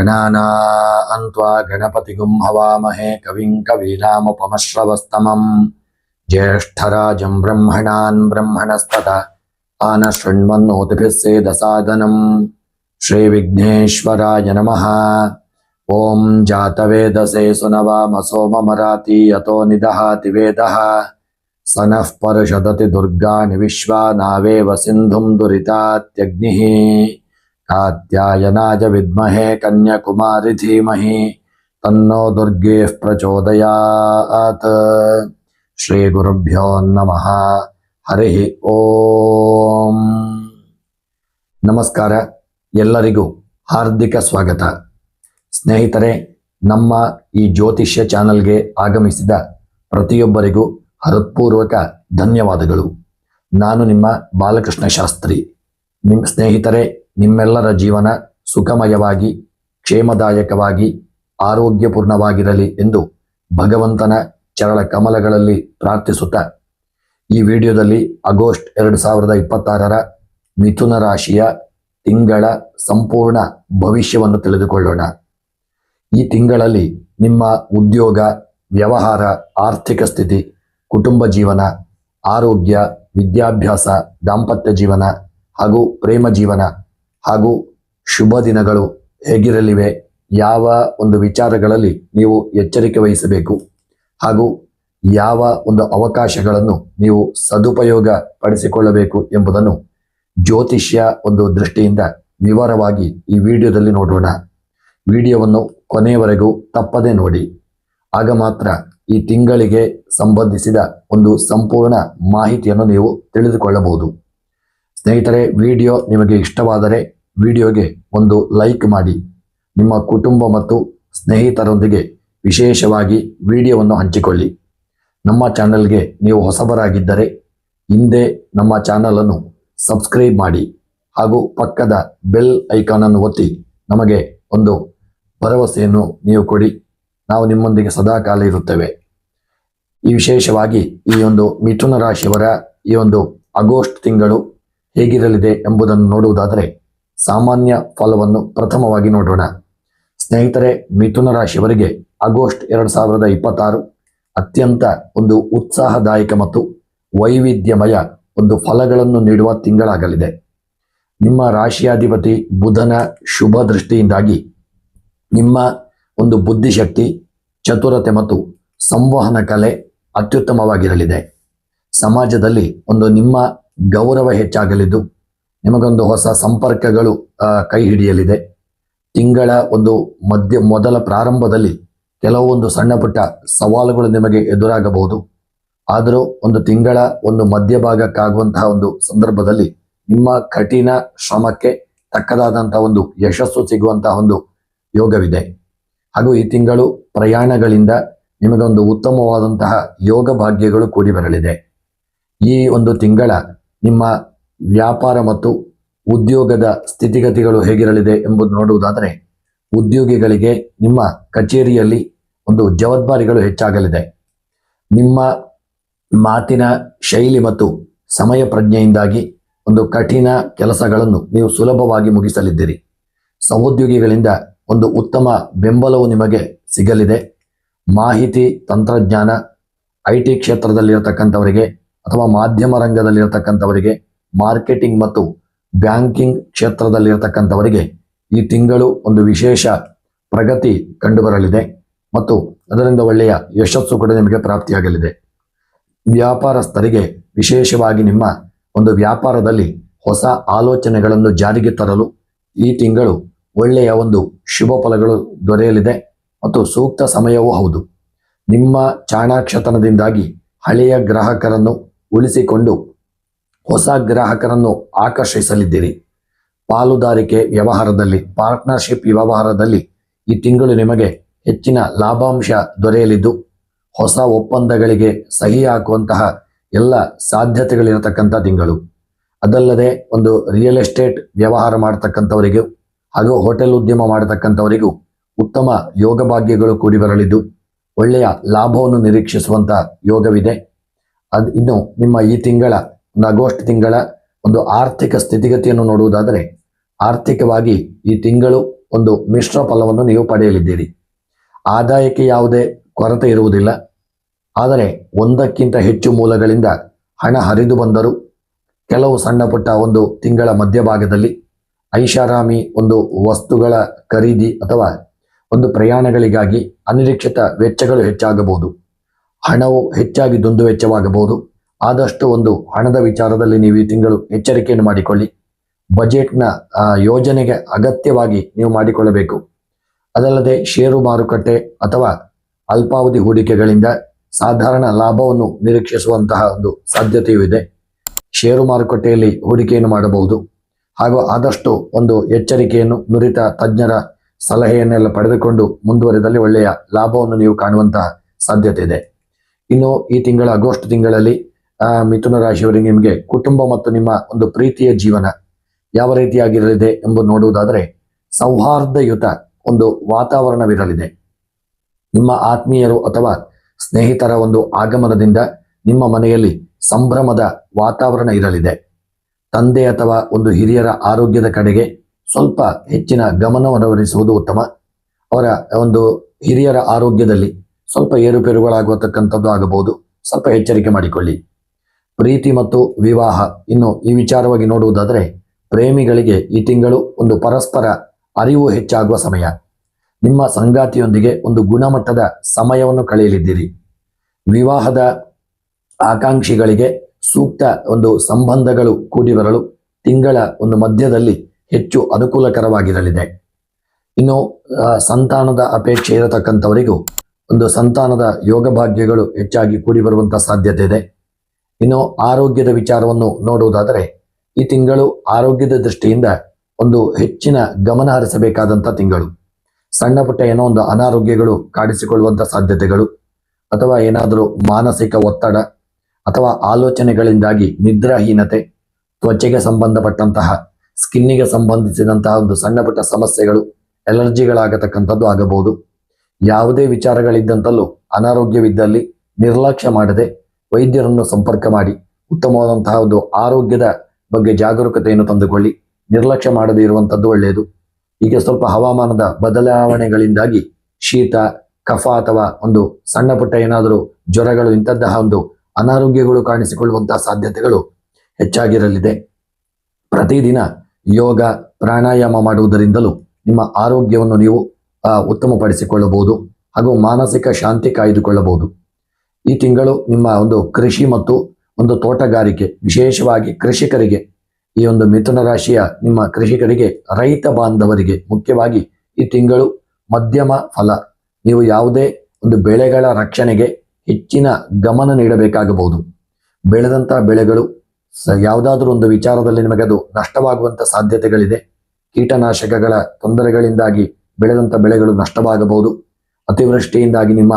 गणानान्त्वा गणपतिगुं हवामहे कविं कवीनामुपमश्रवस्तमं ज्येष्ठराजं ब्रह्मणान् ब्रह्मणस्पत आनशृण्वन्नोतिभिः सेदसादनं श्रीविघ्नेश्वराय नमः। ॐ जातवेदसे सुनवामसो ममराति यतो निदहाति वेदः स नः पर्षदति दुर्गाणि विश्वा नावेव सिन्धुं दुरितात्यग्निः कात्यायनाय विद्महे कन्याकुमारी धीमहि तन्नो दुर्गेः प्रचोदयात्। श्री गुरुभ्यो नमः। हरि ओम। ನಮಸ್ಕಾರ, ಎಲ್ಲರಿಗೂ ಹಾರ್ದಿಕ ಸ್ವಾಗತ. ಸ್ನೇಹಿತರೆ, ನಮ್ಮ ಈ ಜ್ಯೋತಿಷ್ಯ ಚಾನೆಲ್ಗೆ ಆಗಮಿಸಿದ ಪ್ರತಿಯೊಬ್ಬರಿಗೂ ಹೃತ್ಪೂರ್ವಕ ಧನ್ಯವಾದಗಳು. ನಾನು ನಿಮ್ಮ ಬಾಲಕೃಷ್ಣ ಶಾಸ್ತ್ರಿ. ಸ್ನೇಹಿತರೆ, ನಿಮ್ಮೆಲ್ಲರ ಜೀವನ ಸುಖಮಯವಾಗಿ, ಕ್ಷೇಮದಾಯಕವಾಗಿ, ಆರೋಗ್ಯಪೂರ್ಣವಾಗಿರಲಿ ಎಂದು ಭಗವಂತನ ಚರಣ ಕಮಲಗಳಲ್ಲಿ ಪ್ರಾರ್ಥಿಸುತ್ತಾ ಈ ವಿಡಿಯೋದಲ್ಲಿ ಆಗಸ್ಟ್ 2026 ಮಿಥುನ ರಾಶಿಯ ತಿಂಗಳ ಸಂಪೂರ್ಣ ಭವಿಷ್ಯವನ್ನು ತಿಳಿದುಕೊಳ್ಳೋಣ. ಈ ತಿಂಗಳಲ್ಲಿ ನಿಮ್ಮ ಉದ್ಯೋಗ, ವ್ಯವಹಾರ, ಆರ್ಥಿಕ ಸ್ಥಿತಿ, ಕುಟುಂಬ ಜೀವನ, ಆರೋಗ್ಯ, ವಿದ್ಯಾಭ್ಯಾಸ, ದಾಂಪತ್ಯ ಜೀವನ ಹಾಗೂ ಪ್ರೇಮ ಜೀವನ ಹಾಗೂ ಶುಭ ದಿನಗಳು ಹೇಗಿರಲಿವೆ, ಯಾವ ಒಂದು ವಿಚಾರಗಳಲ್ಲಿ ನೀವು ಎಚ್ಚರಿಕೆ ವಹಿಸಬೇಕು ಹಾಗೂ ಯಾವ ಒಂದು ಅವಕಾಶಗಳನ್ನು ನೀವು ಸದುಪಯೋಗ ಪಡಿಸಿಕೊಳ್ಳಬೇಕು ಎಂಬುದನ್ನು ಜ್ಯೋತಿಷ್ಯ ಒಂದು ದೃಷ್ಟಿಯಿಂದ ವಿವರವಾಗಿ ಈ ವಿಡಿಯೋದಲ್ಲಿ ನೋಡೋಣ. ವಿಡಿಯೋವನ್ನು ಕೊನೆಯವರೆಗೂ ತಪ್ಪದೆ ನೋಡಿ. ಆಗ ಮಾತ್ರ ಈ ತಿಂಗಳಿಗೆ ಸಂಬಂಧಿಸಿದ ಒಂದು ಸಂಪೂರ್ಣ ಮಾಹಿತಿಯನ್ನು ನೀವು ತಿಳಿದುಕೊಳ್ಳಬಹುದು. ಸ್ನೇಹಿತರೆ, ವಿಡಿಯೋ ನಿಮಗೆ ಇಷ್ಟವಾದರೆ ವಿಡಿಯೋಗೆ ಒಂದು ಲೈಕ್ ಮಾಡಿ. ನಿಮ್ಮ ಕುಟುಂಬ ಮತ್ತು ಸ್ನೇಹಿತರೊಂದಿಗೆ ವಿಶೇಷವಾಗಿ ವಿಡಿಯೋವನ್ನು ಹಂಚಿಕೊಳ್ಳಿ. ನಮ್ಮ ಚಾನಲ್ಗೆ ನೀವು ಹೊಸಬರಾಗಿದ್ದರೆ ಹಿಂದೆ ನಮ್ಮ ಚಾನಲನ್ನು ಸಬ್ಸ್ಕ್ರೈಬ್ ಮಾಡಿ ಹಾಗೂ ಪಕ್ಕದ ಬೆಲ್ ಐಕಾನನ್ನು ಒತ್ತಿ ನಮಗೆ ಒಂದು ಭರವಸೆಯನ್ನು ನೀವು ಕೊಡಿ. ನಾವು ನಿಮ್ಮೊಂದಿಗೆ ಸದಾಕಾಲ ಇರುತ್ತೇವೆ. ಈ ವಿಶೇಷವಾಗಿ ಈ ಒಂದು ಮಿಥುನ ರಾಶಿಯವರ ಈ ಒಂದು ಆಗಸ್ಟ್ ತಿಂಗಳು ಹೇಗಿರಲಿದೆ ಎಂಬುದನ್ನು ನೋಡುವುದಾದರೆ ಸಾಮಾನ್ಯ ಫಲವನ್ನು ಪ್ರಥಮವಾಗಿ ನೋಡೋಣ. ಸ್ನೇಹಿತರೆ, ಮಿಥುನ ರಾಶಿಯವರಿಗೆ ಆಗಸ್ಟ್ 2026 ಅತ್ಯಂತ ಒಂದು ಉತ್ಸಾಹದಾಯಕ ಮತ್ತು ವೈವಿಧ್ಯಮಯ ಒಂದು ಫಲಗಳನ್ನು ನೀಡುವ ತಿಂಗಳಾಗಲಿದೆ. ನಿಮ್ಮ ರಾಶಿಯಾಧಿಪತಿ ಬುಧನ ಶುಭ ದೃಷ್ಟಿಯಿಂದಾಗಿ ನಿಮ್ಮ ಒಂದು ಬುದ್ಧಿಶಕ್ತಿ, ಚತುರತೆ ಮತ್ತು ಸಂವಹನ ಕಲೆ ಅತ್ಯುತ್ತಮವಾಗಿರಲಿದೆ. ಸಮಾಜದಲ್ಲಿ ಒಂದು ನಿಮ್ಮ ಗೌರವ ಹೆಚ್ಚಾಗಲಿದ್ದು ನಿಮಗೊಂದು ಹೊಸ ಸಂಪರ್ಕಗಳು ಕೈ ಹಿಡಿಯಲಿದೆ. ತಿಂಗಳ ಒಂದು ಮೊದಲ ಪ್ರಾರಂಭದಲ್ಲಿ ಕೆಲವೊಂದು ಸಣ್ಣ ಪುಟ್ಟ ಸವಾಲುಗಳು ನಿಮಗೆ ಎದುರಾಗಬಹುದು. ಆದರೂ ಒಂದು ತಿಂಗಳ ಒಂದು ಮಧ್ಯಭಾಗಕ್ಕಾಗುವಂತಹ ಒಂದು ಸಂದರ್ಭದಲ್ಲಿ ನಿಮ್ಮ ಕಠಿಣ ಶ್ರಮಕ್ಕೆ ತಕ್ಕದಾದಂತಹ ಒಂದು ಯಶಸ್ಸು ಸಿಗುವಂತಹ ಒಂದು ಯೋಗವಿದೆ. ಹಾಗೂ ಈ ತಿಂಗಳು ಪ್ರಯಾಣಗಳಿಂದ ನಿಮಗೊಂದು ಉತ್ತಮವಾದಂತಹ ಯೋಗ ಭಾಗ್ಯಗಳು ಕೂಡಿ ಬರಲಿದೆ. ಈ ಒಂದು ತಿಂಗಳ ನಿಮ್ಮ ವ್ಯಾಪಾರ ಮತ್ತು ಉದ್ಯೋಗದ ಸ್ಥಿತಿಗತಿಗಳು ಹೇಗಿರಲಿದೆ ಎಂಬುದು ನೋಡುವುದಾದರೆ ಉದ್ಯೋಗಿಗಳಿಗೆ ನಿಮ್ಮ ಕಚೇರಿಯಲ್ಲಿ ಒಂದು ಜವಾಬ್ದಾರಿಗಳು ಹೆಚ್ಚಾಗಲಿದೆ. ನಿಮ್ಮ ಮಾತಿನ ಶೈಲಿ ಮತ್ತು ಸಮಯ ಪ್ರಜ್ಞೆಯಿಂದಾಗಿ ಒಂದು ಕಠಿಣ ಕೆಲಸಗಳನ್ನು ನೀವು ಸುಲಭವಾಗಿ ಮುಗಿಸಲಿದ್ದೀರಿ. ಸಹೋದ್ಯೋಗಿಗಳಿಂದ ಒಂದು ಉತ್ತಮ ಬೆಂಬಲವು ನಿಮಗೆ ಸಿಗಲಿದೆ. ಮಾಹಿತಿ ತಂತ್ರಜ್ಞಾನ, IT ಕ್ಷೇತ್ರದಲ್ಲಿರತಕ್ಕಂಥವರಿಗೆ ಅಥವಾ ಮಾಧ್ಯಮ ರಂಗದಲ್ಲಿರತಕ್ಕಂಥವರಿಗೆ, ಮಾರ್ಕೆಟಿಂಗ್ ಮತ್ತು ಬ್ಯಾಂಕಿಂಗ್ ಕ್ಷೇತ್ರದಲ್ಲಿರತಕ್ಕಂಥವರಿಗೆ ಈ ತಿಂಗಳು ಒಂದು ವಿಶೇಷ ಪ್ರಗತಿ ಕಂಡುಬರಲಿದೆ ಮತ್ತು ಅದರಿಂದ ಒಳ್ಳೆಯ ಯಶಸ್ಸು ಕೂಡ ನಿಮಗೆ ಪ್ರಾಪ್ತಿಯಾಗಲಿದೆ. ವ್ಯಾಪಾರಸ್ಥರಿಗೆ ವಿಶೇಷವಾಗಿ ನಿಮ್ಮ ಒಂದು ವ್ಯಾಪಾರದಲ್ಲಿ ಹೊಸ ಆಲೋಚನೆಗಳನ್ನು ಜಾರಿಗೆ ತರಲು ಈ ತಿಂಗಳು ಒಳ್ಳೆಯ ಒಂದು ಶುಭ ಫಲಗಳು ದೊರೆಯಲಿದೆ ಮತ್ತು ಸೂಕ್ತ ಸಮಯವೂ ಹೌದು. ನಿಮ್ಮ ಚಾಣಾಕ್ಷತನದಿಂದಾಗಿ ಹಳೆಯ ಗ್ರಾಹಕರನ್ನು ಉಳಿಸಿಕೊಂಡು ಹೊಸ ಗ್ರಾಹಕರನ್ನು ಆಕರ್ಷಿಸಲಿದ್ದೀರಿ. ಪಾಲುದಾರಿಕೆ ವ್ಯವಹಾರದಲ್ಲಿ, ಪಾರ್ಟ್ನರ್ಶಿಪ್ ವ್ಯವಹಾರದಲ್ಲಿ ಈ ತಿಂಗಳು ನಿಮಗೆ ಹೆಚ್ಚಿನ ಲಾಭಾಂಶ ದೊರೆಯಲಿದ್ದು ಹೊಸ ಒಪ್ಪಂದಗಳಿಗೆ ಸಹಿ ಹಾಕುವಂತಹ ಎಲ್ಲ ಸಾಧ್ಯತೆಗಳಿರತಕ್ಕಂಥ ತಿಂಗಳು. ಅದಲ್ಲದೆ ಒಂದು ರಿಯಲ್ ಎಸ್ಟೇಟ್ ವ್ಯವಹಾರ ಮಾಡತಕ್ಕಂಥವರಿಗೂ ಹಾಗೂ ಹೋಟೆಲ್ ಉದ್ಯಮ ಮಾಡತಕ್ಕಂಥವರಿಗೂ ಉತ್ತಮ ಯೋಗ ಭಾಗ್ಯಗಳು ಕೂಡಿ ಬರಲಿದ್ದು ಒಳ್ಳೆಯ ಲಾಭವನ್ನು ನಿರೀಕ್ಷಿಸುವಂಥ ಯೋಗವಿದೆ. ಇನ್ನು ನಿಮ್ಮ ಈ ತಿಂಗಳ ಒಂದು ಆಗಸ್ಟ್ ತಿಂಗಳ ಒಂದು ಆರ್ಥಿಕ ಸ್ಥಿತಿಗತಿಯನ್ನು ನೋಡುವುದಾದರೆ ಆರ್ಥಿಕವಾಗಿ ಈ ತಿಂಗಳು ಒಂದು ಮಿಶ್ರ ಫಲವನ್ನು ನೀವು ಪಡೆಯಲಿದ್ದೀರಿ. ಆದಾಯಕ್ಕೆ ಯಾವುದೇ ಕೊರತೆ ಇರುವುದಿಲ್ಲ. ಆದರೆ ಒಂದಕ್ಕಿಂತ ಹೆಚ್ಚು ಮೂಲಗಳಿಂದ ಹಣ ಹರಿದು ಬಂದರೂ ಕೆಲವು ಸಣ್ಣ ಪುಟ್ಟ ಒಂದು ತಿಂಗಳ ಮಧ್ಯಭಾಗದಲ್ಲಿ ಐಷಾರಾಮಿ ಒಂದು ವಸ್ತುಗಳ ಖರೀದಿ ಅಥವಾ ಒಂದು ಪ್ರಯಾಣಗಳಿಗಾಗಿ ಅನಿರೀಕ್ಷಿತ ವೆಚ್ಚಗಳು ಹೆಚ್ಚಾಗಬಹುದು. ಹಣವು ಹೆಚ್ಚಾಗಿ ದುಂದು ವೆಚ್ಚವಾಗಬಹುದು. ಆದಷ್ಟು ಒಂದು ಹಣದ ವಿಚಾರದಲ್ಲಿ ನೀವು ಈ ತಿಂಗಳು ಎಚ್ಚರಿಕೆಯನ್ನು ಮಾಡಿಕೊಳ್ಳಿ. ಬಜೆಟ್ನ ಯೋಜನೆಗೆ ಅಗತ್ಯವಾಗಿ ನೀವು ಮಾಡಿಕೊಳ್ಳಬೇಕು. ಅದಲ್ಲದೆ ಷೇರು ಮಾರುಕಟ್ಟೆ ಅಥವಾ ಅಲ್ಪಾವಧಿ ಹೂಡಿಕೆಗಳಿಂದ ಸಾಧಾರಣ ಲಾಭವನ್ನು ನಿರೀಕ್ಷಿಸುವಂತಹ ಒಂದು ಸಾಧ್ಯತೆಯೂ ಇದೆ. ಷೇರು ಮಾರುಕಟ್ಟೆಯಲ್ಲಿ ಹೂಡಿಕೆಯನ್ನು ಮಾಡಬಹುದು. ಹಾಗೂ ಆದಷ್ಟು ಒಂದು ಎಚ್ಚರಿಕೆಯನ್ನು ನುರಿತ ತಜ್ಞರ ಸಲಹೆಯನ್ನೆಲ್ಲ ಪಡೆದುಕೊಂಡು ಮುಂದುವರೆದಲ್ಲಿ ಒಳ್ಳೆಯ ಲಾಭವನ್ನು ನೀವು ಕಾಣುವಂತಹ ಸಾಧ್ಯತೆ ಇದೆ. ಇನ್ನು ಈ ತಿಂಗಳ ಆಗಸ್ಟ್ ತಿಂಗಳಲ್ಲಿ ಮಿಥುನ ರಾಶಿಯವರಿಗೆ ನಿಮಗೆ ಕುಟುಂಬ ಮತ್ತು ನಿಮ್ಮ ಒಂದು ಪ್ರೀತಿಯ ಜೀವನ ಯಾವ ರೀತಿಯಾಗಿರಲಿದೆ ಎಂಬುದು ನೋಡುವುದಾದರೆ ಸೌಹಾರ್ದಯುತ ಒಂದು ವಾತಾವರಣವಿರಲಿದೆ. ನಿಮ್ಮ ಆತ್ಮೀಯರು ಅಥವಾ ಸ್ನೇಹಿತರ ಒಂದು ಆಗಮನದಿಂದ ನಿಮ್ಮ ಮನೆಯಲ್ಲಿ ಸಂಭ್ರಮದ ವಾತಾವರಣ ಇರಲಿದೆ. ತಂದೆ ಅಥವಾ ಒಂದು ಹಿರಿಯರ ಆರೋಗ್ಯದ ಕಡೆಗೆ ಸ್ವಲ್ಪ ಹೆಚ್ಚಿನ ಗಮನವನ್ನು ಹರಿಸುವುದು ಉತ್ತಮ. ಅವರ ಒಂದು ಹಿರಿಯರ ಆರೋಗ್ಯದಲ್ಲಿ ಸ್ವಲ್ಪ ಏರುಪೇರುಗಳಾಗತಕ್ಕಂಥದ್ದು ಆಗಬಹುದು. ಸ್ವಲ್ಪ ಎಚ್ಚರಿಕೆ ಮಾಡಿಕೊಳ್ಳಿ. ಪ್ರೀತಿ ಮತ್ತು ವಿವಾಹ, ಇನ್ನು ಈ ವಿಚಾರವಾಗಿ ನೋಡುವುದಾದರೆ ಪ್ರೇಮಿಗಳಿಗೆ ಈ ತಿಂಗಳು ಒಂದು ಪರಸ್ಪರ ಅರಿವು ಹೆಚ್ಚಾಗುವ ಸಮಯ. ನಿಮ್ಮ ಸಂಗಾತಿಯೊಂದಿಗೆ ಒಂದು ಗುಣಮಟ್ಟದ ಸಮಯವನ್ನು ಕಳೆಯಲಿದ್ದೀರಿ. ವಿವಾಹದ ಆಕಾಂಕ್ಷಿಗಳಿಗೆ ಸೂಕ್ತ ಒಂದು ಸಂಬಂಧಗಳು ಕೂಡಿ ಬರಲು ತಿಂಗಳ ಒಂದು ಮಧ್ಯದಲ್ಲಿ ಹೆಚ್ಚು ಅನುಕೂಲಕರವಾಗಿರಲಿದೆ. ಇನ್ನು ಸಂತಾನದ ಅಪೇಕ್ಷೆ ಇರತಕ್ಕಂಥವರಿಗೂ ಒಂದು ಸಂತಾನದ ಯೋಗ ಭಾಗ್ಯಗಳು ಹೆಚ್ಚಾಗಿ ಕೂಡಿ ಬರುವಂಥ ಸಾಧ್ಯತೆ ಇದೆ. ಇನ್ನು ಆರೋಗ್ಯದ ವಿಚಾರವನ್ನು ನೋಡುವುದಾದರೆ ಈ ತಿಂಗಳು ಆರೋಗ್ಯದ ದೃಷ್ಟಿಯಿಂದ ಒಂದು ಹೆಚ್ಚಿನ ಗಮನ ಹರಿಸಬೇಕಾದಂಥ ತಿಂಗಳು. ಸಣ್ಣ ಪುಟ್ಟ ಏನೋ ಒಂದು ಅನಾರೋಗ್ಯಗಳು ಕಾಣಿಸಿಕೊಳ್ಳುವಂಥ ಸಾಧ್ಯತೆಗಳು ಅಥವಾ ಏನಾದರೂ ಮಾನಸಿಕ ಒತ್ತಡ ಅಥವಾ ಆಲೋಚನೆಗಳಿಂದಾಗಿ ನಿದ್ರಾಹೀನತೆ, ತ್ವಚೆಗೆ ಸಂಬಂಧಪಟ್ಟಂತಹ ಸ್ಕಿನ್ನಿಗೆ ಸಂಬಂಧಿಸಿದಂತಹ ಒಂದು ಸಣ್ಣ ಪುಟ್ಟ ಸಮಸ್ಯೆಗಳು, ಎಲರ್ಜಿಗಳಾಗತಕ್ಕಂಥದ್ದು ಆಗಬಹುದು. ಯಾವುದೇ ವಿಚಾರಗಳಿದ್ದಂತಲೂ ಅನಾರೋಗ್ಯವಿದ್ದಲ್ಲಿ ನಿರ್ಲಕ್ಷ್ಯ ಮಾಡದೆ ವೈದ್ಯರನ್ನು ಸಂಪರ್ಕ ಮಾಡಿ ಉತ್ತಮವಾದಂತಹ ಒಂದು ಆರೋಗ್ಯದ ಬಗ್ಗೆ ಜಾಗರೂಕತೆಯನ್ನು ತಂದುಕೊಳ್ಳಿ. ನಿರ್ಲಕ್ಷ್ಯ ಮಾಡದೇ ಇರುವಂಥದ್ದು ಒಳ್ಳೆಯದು. ಈಗ ಸ್ವಲ್ಪ ಹವಾಮಾನದ ಬದಲಾವಣೆಗಳಿಂದಾಗಿ ಶೀತ, ಕಫ ಅಥವಾ ಒಂದು ಸಣ್ಣ ಪುಟ್ಟ ಏನಾದರೂ ಜ್ವರಗಳು, ಇಂಥದ್ತಹ ಒಂದು ಅನಾರೋಗ್ಯಗಳು ಕಾಣಿಸಿಕೊಳ್ಳುವಂತಹ ಸಾಧ್ಯತೆಗಳು ಹೆಚ್ಚಾಗಿರಲಿದೆ. ಪ್ರತಿದಿನ ಯೋಗ ಪ್ರಾಣಾಯಾಮ ಮಾಡುವುದರಿಂದಲೂ ನಿಮ್ಮ ಆರೋಗ್ಯವನ್ನು ನೀವು ಉತ್ತಮಪಡಿಸಿಕೊಳ್ಳಬಹುದು ಹಾಗೂ ಮಾನಸಿಕ ಶಾಂತಿ ಕಾಯ್ದುಕೊಳ್ಳಬಹುದು. ಈ ತಿಂಗಳು ನಿಮ್ಮ ಒಂದು ಕೃಷಿ ಮತ್ತು ಒಂದು ತೋಟಗಾರಿಕೆ, ವಿಶೇಷವಾಗಿ ಕೃಷಿಕರಿಗೆ, ಈ ಒಂದು ಮಿಥುನ ರಾಶಿಯ ನಿಮ್ಮ ಕೃಷಿಕರಿಗೆ, ರೈತ ಬಾಂಧವರಿಗೆ ಮುಖ್ಯವಾಗಿ ಈ ತಿಂಗಳು ಮಧ್ಯಮ ಫಲ. ನೀವು ಯಾವುದೇ ಒಂದು ಬೆಳೆಗಳ ರಕ್ಷಣೆಗೆ ಹೆಚ್ಚಿನ ಗಮನ ನೀಡಬೇಕಾಗಬಹುದು. ಬೆಳೆದಂಥ ಬೆಳೆಗಳು ಯಾವುದಾದ್ರೂ ಒಂದು ವಿಚಾರದಲ್ಲಿ ನಿಮಗೆ ಅದು ನಷ್ಟವಾಗುವಂಥ ಸಾಧ್ಯತೆಗಳಿದೆ. ಕೀಟನಾಶಕಗಳ ತೊಂದರೆಗಳಿಂದಾಗಿ ಬೆಳೆದಂಥ ಬೆಳೆಗಳು ನಷ್ಟವಾಗಬಹುದು. ಅತಿವೃಷ್ಟಿಯಿಂದಾಗಿ ನಿಮ್ಮ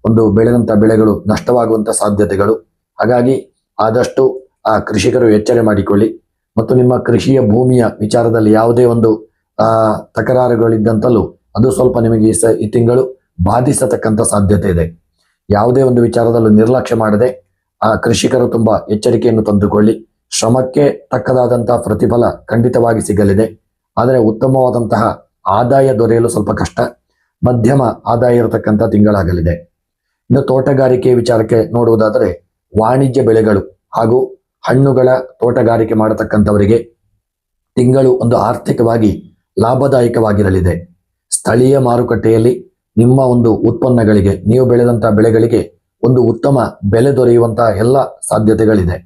ಒಂದು ಬೆಳೆದಂಥ ಬೆಳೆಗಳು ನಷ್ಟವಾಗುವಂಥ ಸಾಧ್ಯತೆಗಳು. ಹಾಗಾಗಿ ಆದಷ್ಟು ಆ ಕೃಷಿಕರು ಎಚ್ಚರ ಮಾಡಿಕೊಳ್ಳಿ. ಮತ್ತು ನಿಮ್ಮ ಕೃಷಿಯ ಭೂಮಿಯ ವಿಚಾರದಲ್ಲಿ ಯಾವುದೇ ಒಂದು ತಕರಾರುಗಳಿದ್ದಂತಲೂ ಅದು ಸ್ವಲ್ಪ ನಿಮಗೆ ಈ ತಿಂಗಳು ಬಾಧಿಸತಕ್ಕಂಥ ಸಾಧ್ಯತೆ ಇದೆ. ಯಾವುದೇ ಒಂದು ವಿಚಾರದಲ್ಲೂ ನಿರ್ಲಕ್ಷ್ಯ ಮಾಡದೆ ಆ ಕೃಷಿಕರು ತುಂಬ ಎಚ್ಚರಿಕೆಯನ್ನು ತಂದುಕೊಳ್ಳಿ. ಶ್ರಮಕ್ಕೆ ತಕ್ಕದಾದಂತಹ ಪ್ರತಿಫಲ ಖಂಡಿತವಾಗಿ ಸಿಗಲಿದೆ. ಆದರೆ ಉತ್ತಮವಾದಂತಹ ಆದಾಯ ದೊರೆಯಲು ಸ್ವಲ್ಪ ಕಷ್ಟ. ಮಧ್ಯಮ ಆದಾಯ ಇರತಕ್ಕಂಥ ತಿಂಗಳಾಗಲಿದೆ. ಇನ್ನು ತೋಟಗಾರಿಕೆ ವಿಚಾರಕ್ಕೆ ನೋಡುವುದಾದರೆ ವಾಣಿಜ್ಯ ಬೆಳೆಗಳು ಹಾಗೂ ಹಣ್ಣುಗಳ ತೋಟಗಾರಿಕೆ ಮಾಡತಕ್ಕಂಥವರಿಗೆ ತಿಂಗಳು ಒಂದು ಆರ್ಥಿಕವಾಗಿ ಲಾಭದಾಯಕವಾಗಿರಲಿದೆ. ಸ್ಥಳೀಯ ಮಾರುಕಟ್ಟೆಯಲ್ಲಿ ನಿಮ್ಮ ಒಂದು ಉತ್ಪನ್ನಗಳಿಗೆ, ನೀವು ಬೆಳೆದಂಥ ಬೆಳೆಗಳಿಗೆ ಒಂದು ಉತ್ತಮ ಬೆಲೆ ದೊರೆಯುವಂತಹ ಎಲ್ಲ ಸಾಧ್ಯತೆಗಳಿದೆ.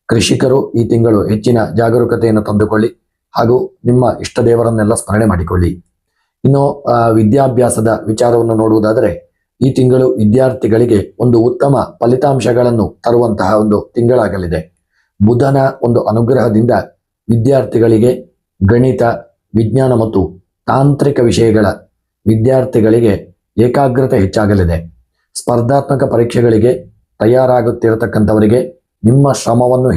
ಕೃಷಿಕರು ಈ ತಿಂಗಳು ಹೆಚ್ಚಿನ ಜಾಗರೂಕತೆಯನ್ನು ತಂದುಕೊಳ್ಳಿ ಹಾಗೂ ನಿಮ್ಮ ಇಷ್ಟ ದೇವರನ್ನೆಲ್ಲ ಸ್ಮರಣೆ ಮಾಡಿಕೊಳ್ಳಿ. ಇನ್ನು ವಿದ್ಯಾಭ್ಯಾಸದ ವಿಚಾರವನ್ನು ನೋಡುವುದಾದರೆ ಈ ತಿಂಗಳು ವಿದ್ಯಾರ್ಥಿಗಳಿಗೆ ಒಂದು ಉತ್ತಮ ಫಲಿತಾಂಶಗಳನ್ನು ತರುವಂತಹ ಒಂದು ತಿಂಗಳಾಗಲಿದೆ. ಬುಧನ ಒಂದು ಅನುಗ್ರಹದಿಂದ ವಿದ್ಯಾರ್ಥಿಗಳಿಗೆ ಗಣಿತ, ವಿಜ್ಞಾನ ಮತ್ತು ತಾಂತ್ರಿಕ ವಿಷಯಗಳ ವಿದ್ಯಾರ್ಥಿಗಳಿಗೆ ಏಕಾಗ್ರತೆ ಹೆಚ್ಚಾಗಲಿದೆ. ಸ್ಪರ್ಧಾತ್ಮಕ ಪರೀಕ್ಷೆಗಳಿಗೆ ತಯಾರಾಗುತ್ತಿರತಕ್ಕಂಥವರಿಗೆ ನಿಮ್ಮ ಶ್ರಮವನ್ನು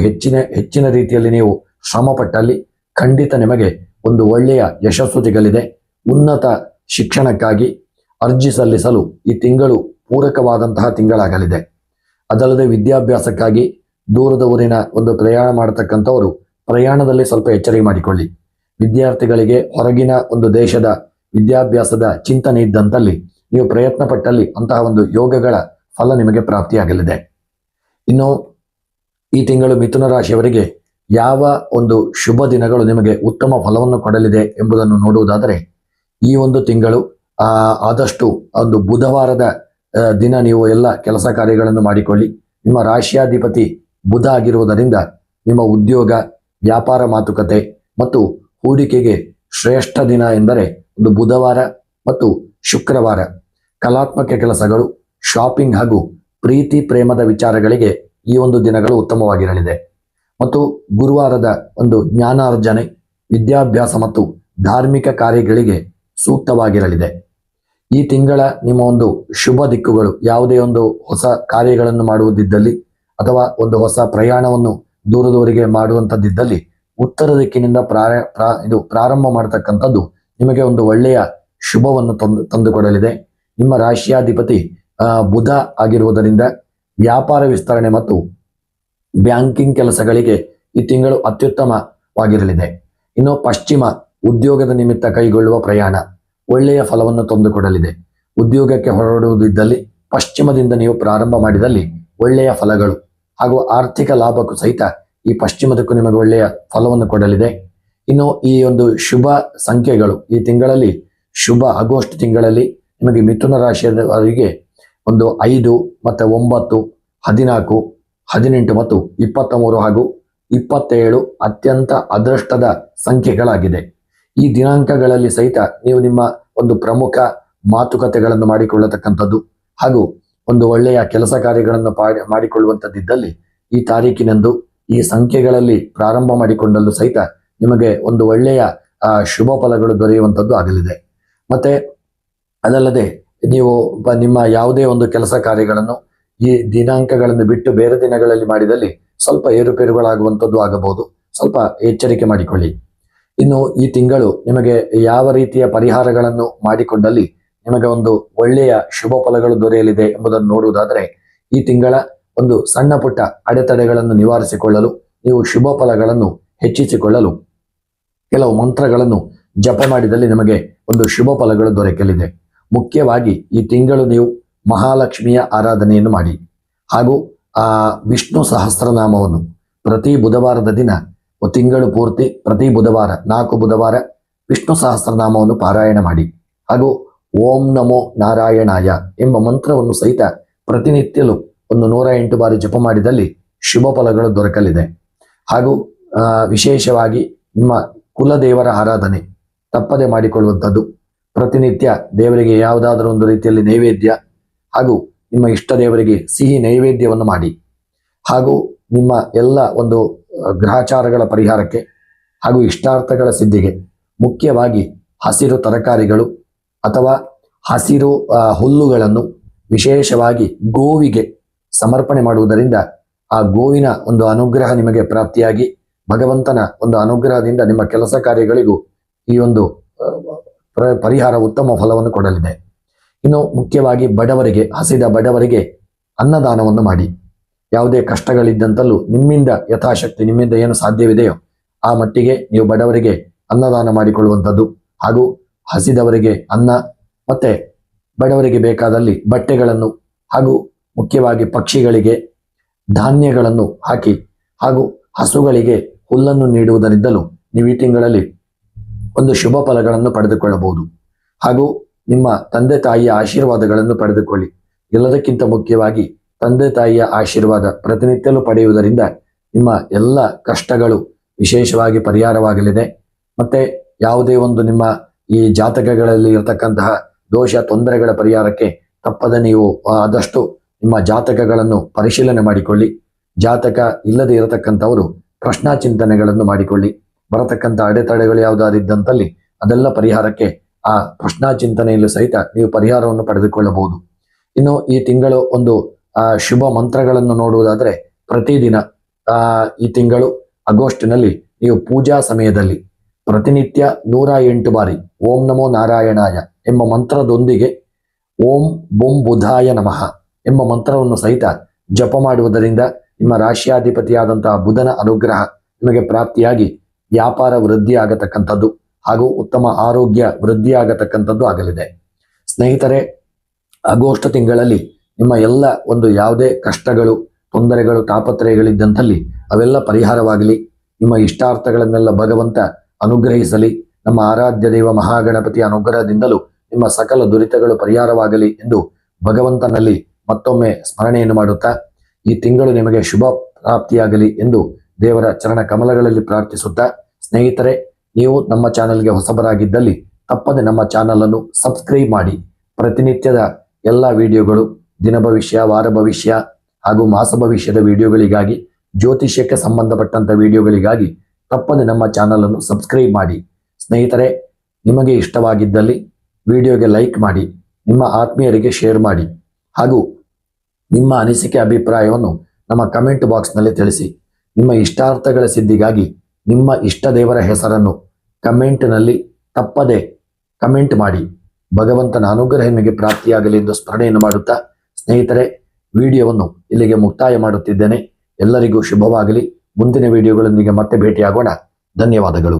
ಹೆಚ್ಚಿನ ರೀತಿಯಲ್ಲಿ ನೀವು ಶ್ರಮಪಟ್ಟಲ್ಲಿ ಖಂಡಿತ ನಿಮಗೆ ಒಂದು ಒಳ್ಳೆಯ ಯಶಸ್ಸು ಸಿಗಲಿದೆ. ಉನ್ನತ ಶಿಕ್ಷಣಕ್ಕಾಗಿ ಅರ್ಜಿ ಸಲ್ಲಿಸಲು ಈ ತಿಂಗಳು ಪೂರಕವಾದಂತಹ ತಿಂಗಳಾಗಲಿದೆ. ಅದಲ್ಲದೆ ವಿದ್ಯಾಭ್ಯಾಸಕ್ಕಾಗಿ ದೂರದ ಊರಿನ ಒಂದು ಪ್ರಯಾಣ ಮಾಡತಕ್ಕಂಥವರು ಪ್ರಯಾಣದಲ್ಲಿ ಸ್ವಲ್ಪ ಎಚ್ಚರಿಕೆ ಮಾಡಿಕೊಳ್ಳಿ. ವಿದ್ಯಾರ್ಥಿಗಳಿಗೆ ಹೊರಗಿನ ಒಂದು ದೇಶದ ವಿದ್ಯಾಭ್ಯಾಸದ ಚಿಂತನೆ ಇದ್ದಂತಲ್ಲಿ ನೀವು ಪ್ರಯತ್ನ ಪಟ್ಟಲ್ಲಿ ಅಂತಹ ಒಂದು ಯೋಗಗಳ ಫಲ ನಿಮಗೆ ಪ್ರಾಪ್ತಿಯಾಗಲಿದೆ. ಇನ್ನು ಈ ತಿಂಗಳು ಮಿಥುನ ರಾಶಿಯವರಿಗೆ ಯಾವ ಒಂದು ಶುಭ ದಿನಗಳು ನಿಮಗೆ ಉತ್ತಮ ಫಲವನ್ನು ಕೊಡಲಿದೆ ಎಂಬುದನ್ನು ನೋಡುವುದಾದರೆ, ಈ ಒಂದು ತಿಂಗಳು ಆದಷ್ಟು ಒಂದು ಬುಧವಾರದ ದಿನ ನೀವು ಎಲ್ಲ ಕೆಲಸ ಕಾರ್ಯಗಳನ್ನು ಮಾಡಿಕೊಳ್ಳಿ. ನಿಮ್ಮ ರಾಶಿಯಾಧಿಪತಿ ಬುಧ ಆಗಿರುವುದರಿಂದ ನಿಮ್ಮ ಉದ್ಯೋಗ, ವ್ಯಾಪಾರ, ಮಾತುಕತೆ ಮತ್ತು ಹೂಡಿಕೆಗೆ ಶ್ರೇಷ್ಠ ದಿನ ಎಂದರೆ ಒಂದು ಬುಧವಾರ ಮತ್ತು ಶುಕ್ರವಾರ. ಕಲಾತ್ಮಕ ಕೆಲಸಗಳು, ಶಾಪಿಂಗ್ ಹಾಗೂ ಪ್ರೀತಿ ಪ್ರೇಮದ ವಿಚಾರಗಳಿಗೆ ಈ ಒಂದು ದಿನಗಳು ಉತ್ತಮವಾಗಿರಲಿದೆ. ಮತ್ತು ಗುರುವಾರದ ಒಂದು ಜ್ಞಾನಾರ್ಜನೆ, ವಿದ್ಯಾಭ್ಯಾಸ ಮತ್ತು ಧಾರ್ಮಿಕ ಕಾರ್ಯಗಳಿಗೆ ಸೂಕ್ತವಾಗಿರಲಿದೆ. ಈ ತಿಂಗಳ ನಿಮ್ಮ ಒಂದು ಶುಭ ದಿಕ್ಕುಗಳು, ಯಾವುದೇ ಒಂದು ಹೊಸ ಕಾರ್ಯಗಳನ್ನು ಮಾಡುವುದಿದ್ದಲ್ಲಿ ಅಥವಾ ಒಂದು ಹೊಸ ಪ್ರಯಾಣವನ್ನು ದೂರದವರೆಗೆ ಮಾಡುವಂಥದ್ದಿದ್ದಲ್ಲಿ ಉತ್ತರ ದಿಕ್ಕಿನಿಂದ ಪ್ರಾರಂಭ ಮಾಡತಕ್ಕಂಥದ್ದು ನಿಮಗೆ ಒಂದು ಒಳ್ಳೆಯ ಶುಭವನ್ನು ತಂದುಕೊಡಲಿದೆ. ನಿಮ್ಮ ರಾಶಿಯಾಧಿಪತಿ ಬುಧ ಆಗಿರುವುದರಿಂದ ವ್ಯಾಪಾರ ವಿಸ್ತರಣೆ ಮತ್ತು ಬ್ಯಾಂಕಿಂಗ್ ಕೆಲಸಗಳಿಗೆ ಈ ತಿಂಗಳು ಅತ್ಯುತ್ತಮವಾಗಿರಲಿದೆ. ಇನ್ನು ಪಶ್ಚಿಮ ಉದ್ಯೋಗದ ನಿಮಿತ್ತ ಕೈಗೊಳ್ಳುವ ಪ್ರಯಾಣ ಒಳ್ಳೆಯ ಫಲವನ್ನು ತಂದುಕೊಡಲಿದೆ. ಉದ್ಯೋಗಕ್ಕೆ ಹೊರಡುವುದಿದ್ದಲ್ಲಿ ಪಶ್ಚಿಮದಿಂದ ನೀವು ಪ್ರಾರಂಭ ಮಾಡಿದಲ್ಲಿ ಒಳ್ಳೆಯ ಫಲಗಳು ಹಾಗೂ ಆರ್ಥಿಕ ಲಾಭಕ್ಕೂ ಸಹಿತ ಈ ಪಶ್ಚಿಮದಕ್ಕೂ ನಿಮಗೆ ಒಳ್ಳೆಯ ಫಲವನ್ನು ಕೊಡಲಿದೆ. ಇನ್ನು ಈ ಒಂದು ಶುಭ ಸಂಖ್ಯೆಗಳು ಈ ತಿಂಗಳಲ್ಲಿ ಶುಭ ಆಗಸ್ಟ್ ತಿಂಗಳಲ್ಲಿ ನಿಮಗೆ ಮಿಥುನ ರಾಶಿಯವರಿಗೆ ಒಂದು 5 ಮತ್ತು 9, 14, 18 ಮತ್ತು 23 ಹಾಗೂ 27 ಅತ್ಯಂತ ಅದೃಷ್ಟದ ಸಂಖ್ಯೆಗಳಾಗಿದೆ. ಈ ದಿನಾಂಕಗಳಲ್ಲಿ ಸಹಿತ ನೀವು ನಿಮ್ಮ ಒಂದು ಪ್ರಮುಖ ಮಾತುಕತೆಗಳನ್ನು ಮಾಡಿಕೊಳ್ಳತಕ್ಕಂಥದ್ದು ಹಾಗೂ ಒಂದು ಒಳ್ಳೆಯ ಕೆಲಸ ಕಾರ್ಯಗಳನ್ನು ಮಾಡಿಕೊಳ್ಳುವಂಥದ್ದಿದ್ದಲ್ಲಿ ಈ ತಾರೀಕಿನಂದು ಈ ಸಂಖ್ಯೆಗಳಲ್ಲಿ ಪ್ರಾರಂಭ ಮಾಡಿಕೊಂಡಲ್ಲೂ ಸಹಿತ ನಿಮಗೆ ಒಂದು ಒಳ್ಳೆಯ ಶುಭ ಫಲಗಳು ದೊರೆಯುವಂಥದ್ದು ಆಗಲಿದೆ. ಮತ್ತೆ ಅದಲ್ಲದೆ ನೀವು ನಿಮ್ಮ ಯಾವುದೇ ಒಂದು ಕೆಲಸ ಕಾರ್ಯಗಳನ್ನು ಈ ದಿನಾಂಕಗಳನ್ನು ಬಿಟ್ಟು ಬೇರೆ ದಿನಗಳಲ್ಲಿ ಮಾಡಿದಲ್ಲಿ ಸ್ವಲ್ಪ ಏರುಪೇರುಗಳಾಗುವಂಥದ್ದು ಆಗಬಹುದು. ಸ್ವಲ್ಪ ಎಚ್ಚರಿಕೆ ಮಾಡಿಕೊಳ್ಳಿ. ಇನ್ನು ಈ ತಿಂಗಳು ನಿಮಗೆ ಯಾವ ರೀತಿಯ ಪರಿಹಾರಗಳನ್ನು ಮಾಡಿಕೊಂಡಲ್ಲಿ ನಿಮಗೆ ಒಂದು ಒಳ್ಳೆಯ ಶುಭ ಫಲಗಳು ದೊರೆಯಲಿದೆ ಎಂಬುದನ್ನು ನೋಡುವುದಾದರೆ, ಈ ತಿಂಗಳ ಒಂದು ಸಣ್ಣ ಪುಟ್ಟ ಅಡೆತಡೆಗಳನ್ನು ನಿವಾರಿಸಿಕೊಳ್ಳಲು, ನೀವು ಶುಭ ಫಲಗಳನ್ನು ಹೆಚ್ಚಿಸಿಕೊಳ್ಳಲು ಕೆಲವು ಮಂತ್ರಗಳನ್ನು ಜಪ ಮಾಡಿದಲ್ಲಿ ನಿಮಗೆ ಒಂದು ಶುಭ ಫಲಗಳು ದೊರಕಲಿದೆ. ಮುಖ್ಯವಾಗಿ ಈ ತಿಂಗಳು ನೀವು ಮಹಾಲಕ್ಷ್ಮಿಯ ಆರಾಧನೆಯನ್ನು ಮಾಡಿ ಹಾಗೂ ವಿಷ್ಣು ಸಹಸ್ರನಾಮವನ್ನು ಪ್ರತಿ ಬುಧವಾರದ ದಿನ ತಿಂಗಳು ಪೂರ್ತಿ ಪ್ರತಿ ಬುಧವಾರ 4 ಬುಧವಾರ ವಿಷ್ಣು ಸಹಸ್ರನಾಮವನ್ನು ಪಾರಾಯಣ ಮಾಡಿ ಹಾಗೂ ಓಂ ನಮೋ ನಾರಾಯಣಾಯ ಎಂಬ ಮಂತ್ರವನ್ನು ಸಹಿತ ಪ್ರತಿನಿತ್ಯಲೂ ಒಂದು 108 ಬಾರಿ ಜಪ ಮಾಡಿದಲ್ಲಿ ಶುಭ ಫಲಗಳು ದೊರಕಲಿದೆ. ಹಾಗೂ ವಿಶೇಷವಾಗಿ ನಿಮ್ಮ ಕುಲದೇವರ ಆರಾಧನೆ ತಪ್ಪದೆ ಮಾಡಿಕೊಳ್ಳುವಂಥದ್ದು. ಪ್ರತಿನಿತ್ಯ ದೇವರಿಗೆ ಯಾವುದಾದರೂ ಒಂದು ರೀತಿಯಲ್ಲಿ ನೈವೇದ್ಯ ಹಾಗೂ ನಿಮ್ಮ ಇಷ್ಟ ದೇವರಿಗೆ ಸಿಹಿ ನೈವೇದ್ಯವನ್ನು ಮಾಡಿ ಹಾಗೂ ನಿಮ್ಮ ಎಲ್ಲ ಒಂದು ಗ್ರಹಚಾರಗಳ ಪರಿಹಾರಕ್ಕೆ ಹಾಗೂ ಇಷ್ಟಾರ್ಥಗಳ ಸಿದ್ಧಿಗೆ ಮುಖ್ಯವಾಗಿ ಹಸಿರು ತರಕಾರಿಗಳು ಅಥವಾ ಹಸಿರು ಹುಲ್ಲುಗಳನ್ನು ವಿಶೇಷವಾಗಿ ಗೋವಿಗೆ ಸಮರ್ಪಣೆ ಮಾಡುವುದರಿಂದ ಆ ಗೋವಿನ ಒಂದು ಅನುಗ್ರಹ ನಿಮಗೆ ಪ್ರಾಪ್ತಿಯಾಗಿ ಭಗವಂತನ ಒಂದು ಅನುಗ್ರಹದಿಂದ ನಿಮ್ಮ ಕೆಲಸ ಕಾರ್ಯಗಳಿಗೂ ಈ ಒಂದು ಪರಿಹಾರ ಉತ್ತಮ ಫಲವನ್ನು ಕೊಡಲಿದೆ. ಇನ್ನು ಮುಖ್ಯವಾಗಿ ಬಡವರಿಗೆ, ಹಸಿದ ಬಡವರಿಗೆ ಅನ್ನದಾನವನ್ನು ಮಾಡಿ. ಯಾವುದೇ ಕಷ್ಟಗಳಿದ್ದಂತಲೂ ನಿಮ್ಮಿಂದ ಯಥಾಶಕ್ತಿ, ನಿಮ್ಮಿಂದ ಏನು ಸಾಧ್ಯವಿದೆಯೋ ಆ ಮಟ್ಟಿಗೆ ನೀವು ಬಡವರಿಗೆ ಅನ್ನದಾನ ಮಾಡಿಕೊಳ್ಳುವಂಥದ್ದು ಹಾಗೂ ಹಸಿದವರಿಗೆ ಅನ್ನ ಮತ್ತೆ ಬಡವರಿಗೆ ಬೇಕಾದಲ್ಲಿ ಬಟ್ಟೆಗಳನ್ನು ಹಾಗೂ ಮುಖ್ಯವಾಗಿ ಪಕ್ಷಿಗಳಿಗೆ ಧಾನ್ಯಗಳನ್ನು ಹಾಕಿ ಹಾಗೂ ಹಸುಗಳಿಗೆ ಹುಲ್ಲನ್ನು ನೀಡುವುದರಿಂದಲೂ ನೀವು ಈ ತಿಂಗಳಲ್ಲಿ ಒಂದು ಶುಭ ಫಲಗಳನ್ನು ಪಡೆದುಕೊಳ್ಳಬಹುದು. ಹಾಗೂ ನಿಮ್ಮ ತಂದೆ ತಾಯಿಯ ಆಶೀರ್ವಾದಗಳನ್ನು ಪಡೆದುಕೊಳ್ಳಿ. ಎಲ್ಲದಕ್ಕಿಂತ ಮುಖ್ಯವಾಗಿ ತಂದೆ ತಾಯಿಯ ಆಶೀರ್ವಾದ ಪ್ರತಿನಿತ್ಯಲೂ ಪಡೆಯುವುದರಿಂದ ನಿಮ್ಮ ಎಲ್ಲ ಕಷ್ಟಗಳು ವಿಶೇಷವಾಗಿ ಪರಿಹಾರವಾಗಲಿದೆ. ಮತ್ತೆ ಯಾವುದೇ ಒಂದು ನಿಮ್ಮ ಈ ಜಾತಕಗಳಲ್ಲಿ ಇರತಕ್ಕಂತಹ ದೋಷ ತೊಂದರೆಗಳ ಪರಿಹಾರಕ್ಕೆ ತಪ್ಪದೆ ನೀವು ಆದಷ್ಟು ನಿಮ್ಮ ಜಾತಕಗಳನ್ನು ಪರಿಶೀಲನೆ ಮಾಡಿಕೊಳ್ಳಿ. ಜಾತಕ ಇಲ್ಲದೆ ಇರತಕ್ಕಂಥವರು ಪ್ರಶ್ನಾ ಚಿಂತನೆಗಳನ್ನು ಮಾಡಿಕೊಳ್ಳಿ. ಬರತಕ್ಕಂಥ ಅಡೆತಡೆಗಳು ಯಾವುದಾದಿದ್ದಂತಲ್ಲಿ ಅದೆಲ್ಲ ಪರಿಹಾರಕ್ಕೆ ಆ ಪ್ರಶ್ನಾ ಚಿಂತನೆಯಲ್ಲೂ ಸಹಿತ ನೀವು ಪರಿಹಾರವನ್ನು ಪಡೆದುಕೊಳ್ಳಬಹುದು. ಇನ್ನು ಈ ತಿಂಗಳು ಒಂದು ಶುಭ ಮಂತ್ರಗಳನ್ನು ನೋಡುವುದಾದರೆ, ಪ್ರತಿದಿನ ಈ ತಿಂಗಳು ಆಗಸ್ಟ್ನಲ್ಲಿ ನೀವು ಪೂಜಾ ಸಮಯದಲ್ಲಿ ಪ್ರತಿನಿತ್ಯ 108 ಬಾರಿ ಓಂ ನಮೋ ನಾರಾಯಣಾಯ ಎಂಬ ಮಂತ್ರದೊಂದಿಗೆ ಓಂ ಬುಂ ಬುಧಾಯ ನಮಃ ಎಂಬ ಮಂತ್ರವನ್ನು ಸಹಿತ ಜಪ ಮಾಡುವುದರಿಂದ ನಿಮ್ಮ ರಾಶಿಯಾಧಿಪತಿಯಾದಂತಹ ಬುಧನ ಅನುಗ್ರಹ ನಿಮಗೆ ಪ್ರಾಪ್ತಿಯಾಗಿ ವ್ಯಾಪಾರ ವೃದ್ಧಿ ಆಗತಕ್ಕಂಥದ್ದು ಹಾಗೂ ಉತ್ತಮ ಆರೋಗ್ಯ ವೃದ್ಧಿಯಾಗತಕ್ಕಂಥದ್ದು ಆಗಲಿದೆ. ಸ್ನೇಹಿತರೆ, ಆಗಸ್ಟ್ ತಿಂಗಳಲ್ಲಿ ನಿಮ್ಮ ಎಲ್ಲ ಒಂದು ಯಾವುದೇ ಕಷ್ಟಗಳು, ತೊಂದರೆಗಳು, ತಾಪತ್ರಯಗಳಿದ್ದಂಥಲ್ಲಿ ಅವೆಲ್ಲ ಪರಿಹಾರವಾಗಲಿ. ನಿಮ್ಮ ಇಷ್ಟಾರ್ಥಗಳನ್ನೆಲ್ಲ ಭಗವಂತ ಅನುಗ್ರಹಿಸಲಿ. ನಮ್ಮ ಆರಾಧ್ಯ ದೇವ ಮಹಾಗಣಪತಿ ಅನುಗ್ರಹದಿಂದಲೂ ನಿಮ್ಮ ಸಕಲ ದುರಿತಗಳು ಪರಿಹಾರವಾಗಲಿ ಎಂದು ಭಗವಂತನಲ್ಲಿ ಮತ್ತೊಮ್ಮೆ ಸ್ಮರಣೆಯನ್ನು ಮಾಡುತ್ತಾ ಈ ತಿಂಗಳು ನಿಮಗೆ ಶುಭ ಪ್ರಾಪ್ತಿಯಾಗಲಿ ಎಂದು ದೇವರ ಚರಣ ಕಮಲಗಳಲ್ಲಿ ಪ್ರಾರ್ಥಿಸುತ್ತಾ, ಸ್ನೇಹಿತರೆ, ನೀವು ನಮ್ಮ ಚಾನಲ್ಗೆ ಹೊಸಬರಾಗಿದ್ದಲ್ಲಿ ತಪ್ಪದೆ ನಮ್ಮ ಚಾನಲನ್ನು ಸಬ್ಸ್ಕ್ರೈಬ್ ಮಾಡಿ. ಪ್ರತಿನಿತ್ಯದ ಎಲ್ಲ ವಿಡಿಯೋಗಳು, ದಿನ ಭವಿಷ್ಯ, ವಾರ ಭವಿಷ್ಯ ಹಾಗೂ ಮಾಸ ಭವಿಷ್ಯದ ವಿಡಿಯೋಗಳಿಗಾಗಿ, ಜ್ಯೋತಿಷ್ಯಕ್ಕೆ ಸಂಬಂಧಪಟ್ಟಂಥ ವಿಡಿಯೋಗಳಿಗಾಗಿ ತಪ್ಪದೆ ನಮ್ಮ ಚಾನಲನ್ನು ಸಬ್ಸ್ಕ್ರೈಬ್ ಮಾಡಿ. ಸ್ನೇಹಿತರೆ, ನಿಮಗೆ ಇಷ್ಟವಾಗಿದ್ದಲ್ಲಿ ವಿಡಿಯೋಗೆ ಲೈಕ್ ಮಾಡಿ, ನಿಮ್ಮ ಆತ್ಮೀಯರಿಗೆ ಶೇರ್ ಮಾಡಿ ಹಾಗೂ ನಿಮ್ಮ ಅನಿಸಿಕೆ ಅಭಿಪ್ರಾಯವನ್ನು ನಮ್ಮ ಕಮೆಂಟ್ ಬಾಕ್ಸ್ನಲ್ಲಿ ತಿಳಿಸಿ. ನಿಮ್ಮ ಇಷ್ಟಾರ್ಥಗಳ ಸಿದ್ಧಿಗಾಗಿ ನಿಮ್ಮ ಇಷ್ಟ ದೇವರ ಹೆಸರನ್ನು ಕಮೆಂಟ್ನಲ್ಲಿ ತಪ್ಪದೆ ಕಮೆಂಟ್ ಮಾಡಿ. ಭಗವಂತನ ಅನುಗ್ರಹ ನಿಮಗೆ ಪ್ರಾಪ್ತಿಯಾಗಲಿ ಎಂದು ಸ್ಮರಣೆಯನ್ನು ಮಾಡುತ್ತಾ, ಸ್ನೇಹಿತರೆ, ವಿಡಿಯೋವನ್ನು ಇಲ್ಲಿಗೆ ಮುಕ್ತಾಯ ಮಾಡುತ್ತಿದ್ದೇನೆ. ಎಲ್ಲರಿಗೂ ಶುಭವಾಗಲಿ. ಮುಂದಿನ ವಿಡಿಯೋಗಳೊಂದಿಗೆ ಮತ್ತೆ ಭೇಟಿಯಾಗೋಣ. ಧನ್ಯವಾದಗಳು.